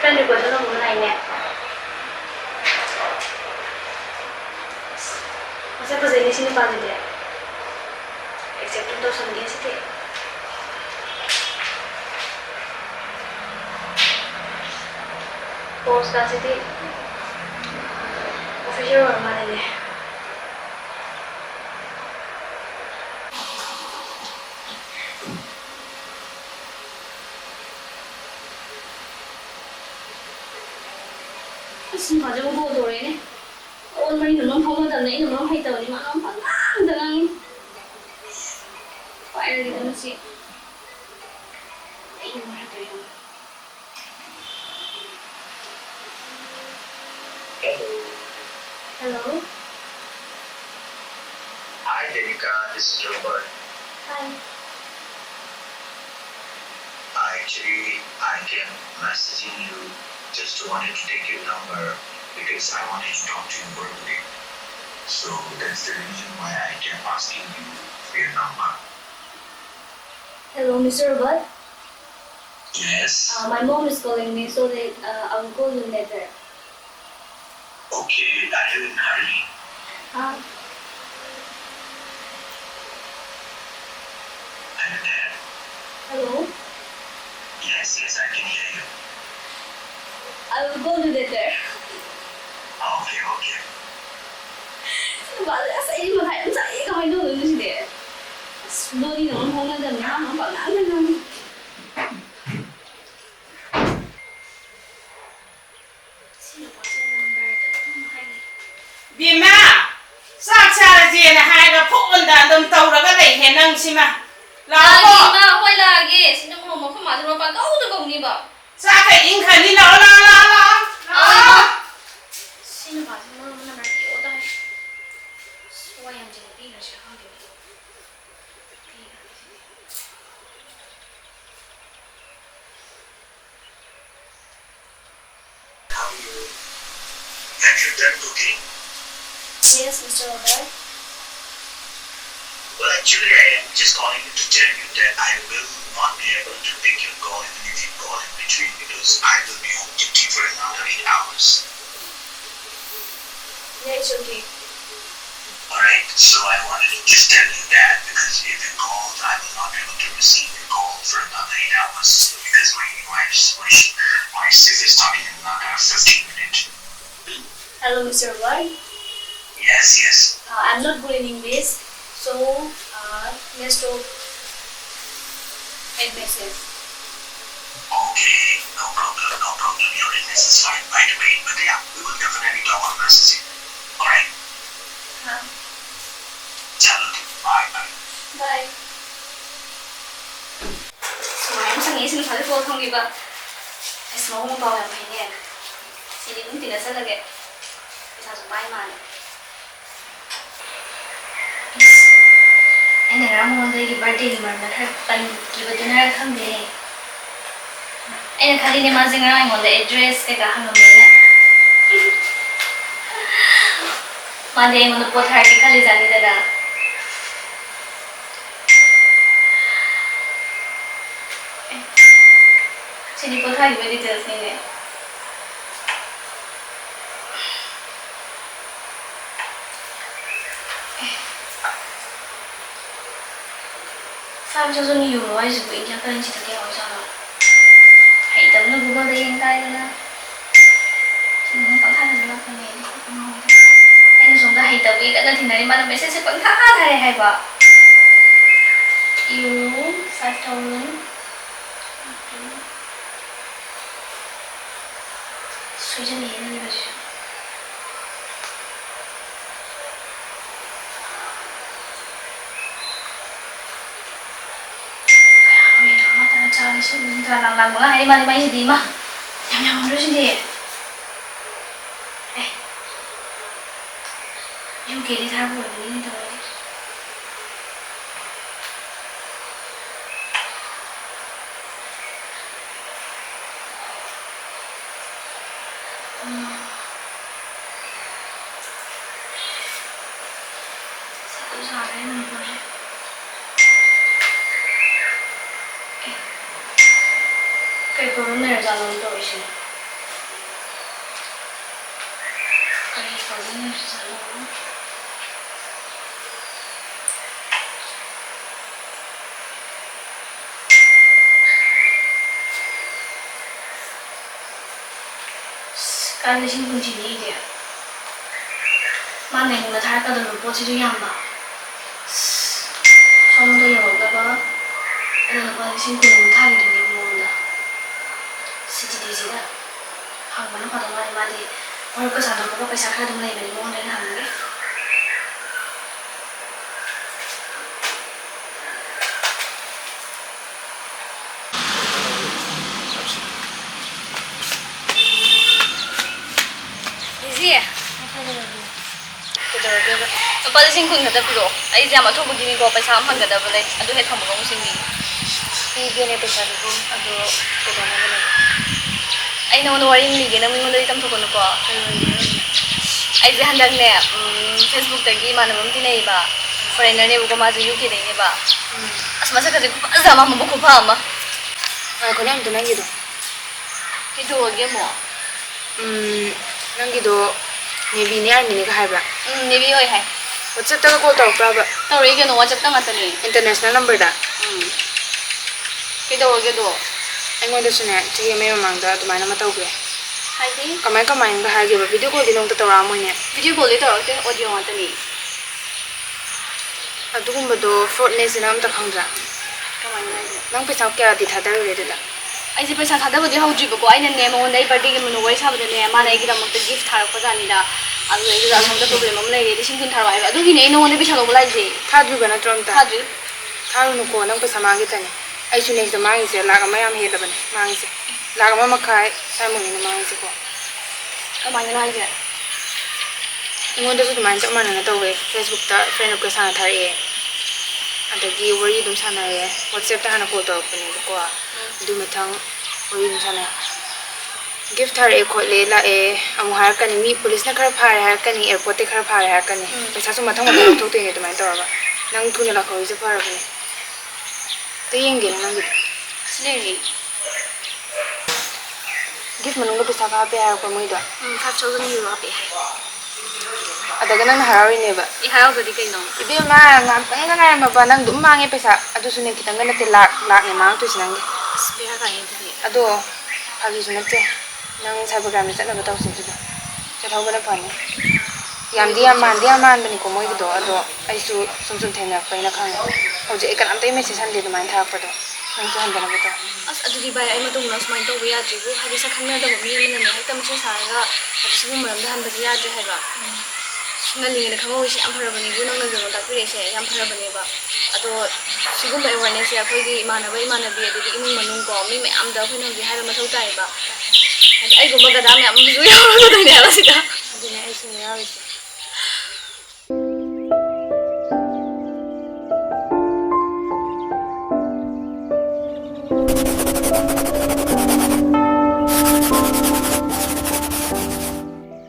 friend request nó muốn này nè. Masa pas ini sini paling dia. Except untuk sendiri sih. Post kasih sih. Official orang mana ni? Xin phá cho cô rồi này. Ôn mấy đứa nó không có tầm đấy, đứa nó hay tờ nhưng mà nó phá ngang tờ ngang. Phải là gì đó chị. Đấy nhưng mà tôi không. Hello. Hi, Denika. This is Robert. Hi. Actually, I came messaging you just wanted to take your number because I wanted to talk to you verbally. So that's the reason why I kept asking you for your number. Hello, Mr. Robert. Yes. My mom is calling me, so that I will call you later. Okay, are you in a hurry? Huh? Are you there? Hello? Yes, I can hear you. I will call you later. Okay. Bạn đã xảy mà thầy cũng xảy không ai đâu được gì để đôi đi nó không nên dần nó bảo ngã lên không. Bima, sao cha gì là hai cái phúc ân đàn đâm tàu đó cái đẩy hèn năng xí mà. Là Bima, quay là ghê, xin đừng hồn mà không mà cho nó gấu từ cùng đi bảo. Sao cái in khẩn đi lo. Xin bảo cho nó nằm kiểu đây. Xoay em chỉ đi là sẽ không được. How are you? Have you done cooking? Yes, Mr. Robert. Well, actually, I am just calling you to tell you that I will not be able to take your call even if you call in between because I will be on duty for another 8 hours. Yeah, it's okay. Alright, so I wanted to just tell you that because if you call, I will not be able to receive your call for another 8 hours because my shift is starting in another 15 minutes. Hello, Mr. Robert. Yes. I'm not good in English, so let's talk in message. Okay, no problem. Your English is fine, by the way. But yeah, we will definitely talk on messaging. Alright? Huh? Chalo, bye. Bye. Mà em sẽ nghĩ xin phải cô không đi ba. Ai sẽ không bao em phải nghe. Chỉ đi cũng tìm được là cái. Sao dùng bay mà. Anh này làm món gì birthday mà nó thật bánh kỳ vật nó không để. Anh khali ne mà zinga anh món address cái cả hàng mình nè. Mà để anh món post hai cái khali ra đi ra. Sini post hai cái details này nè. Sao cho dân nhiều nói gì vậy cho kênh chỉ thực hiện sao nào hãy tấm nó Google đây anh tay nữa chỉ muốn cảm thấy là cái này không ngon anh dùng ta hãy tấm ý cả thì này mà nó sẽ vẫn khá hay hay vợ yêu sát trâu lớn suy cho này như vậy Charlie sih, terang banget hari malam ini mah. Yang harus ini. Yung kiri tahu ini tuh. Satu sehari Manipuri. Cái cô này ra lối tội chứ Kan sing kunci ni dia. Mana yang nak thar ka dulu poci tu yang ba. Som tu yang ba ba. Ada ba sing kun thar ni ni mo da. Siji di sini. Hang mana pada mari mari. Orang ke sana ko paisa kha dum lai ni mo na hang ni. Lupa lising kun kada piro. Ai jam atho bugini ko paisa am hangada bale. Adu he thamu gong sing ni. Igene paisa du adu kodana bale. Ai no no wari ni ge na mingo dai tam thoko no ko. Ai je handak ne Facebook tagi manamam ti nei ba. Foreigner ne bu ko ma ju UK dai ne ba. Asma sa ka je ku azama mo ko pa ma. Ai ko nam tu nangi do. Ki do ge mo. Nangi do Maybe ni army ni ka hai ba. Nebi oi hai. WhatsApp ta call tau pra ba. Tawri ge no WhatsApp ta ngatani. International number da. Ke do ge do. Ai ngoi da sune chi me mang da tumai na ma tau ge. Hai di. Kamai ga ha ge ba video call di nong ta tawra mo ne. Video call le tawra te audio ngatani. Adugum ba do fraudness na am ta khangja. Kamai na ge. Nang paisa kya di thadar re da. Ai je paisa thada bodi hauji ba ko ai ne mo ndai birthday ge munu wai sa ba ne ma na gi da mo te gift thar ko jani da. Adu ai da som da problem am lai ge sing kun thar wai ba. Adu gi ne no ne bi chalo lai je. Thadru ga na trom ta. Thadru. Tharu nu ko nang paisa ma ge ta ne. Ai su next da ma se la ga ma yam he da ba ne. Ma se. La ga ma ma khai sai mo ni ma se ko. Kamai na ge. Ngoi da su tumai ta ma na ta we Facebook ta friend request na thar e. Adagi wari dum sana ye. WhatsApp ta hana call to pa ne ko. Du me thang wari dum sana. Gift thar e ko le la e amu har kan mi police na khar phar har kan airport te khar phar har kan paisa su mathang ma thok te ne tumai ta ba nang thu ne la khoi se phar ba ne te yeng ge nang Sini. gift manung da paisa ka pe har ko moi da 5,000 euro pe hai. adaga nang harari ne ba I hao ga di kai no. ibe ma ngam tang na ngai ma ba nang dum ma nge paisa adu su ne kitang na te lak ne ma tu sinang ge Spare ga yin di. ado phagi su na te nang cybercrime chat na ba taw sin tu cha thau ba na phani yam dia man ba ni ko moi do ado ai su sum theng na pai na khang ho je kan am tai message han de du man tha pa do nang chu han da na ba to As adu di bai ai ma tong na smai to ya ji bu ha di sa khang na da mi mi na ne tam che sa ga ha di su mo ram da han ba ya ji hai ba. Na li ne khang o shi am phara ba ni bu nang na zo da pire se yam phara ba ne ba. Ado sigum ba awareness ya khoi di imana bi adu di imung manung ko mi me am da khoi nang di hai ma thau tai ba. Ai go ma ga da me am zu ya ro da ne ala si da. adu ne ai su ne ya wi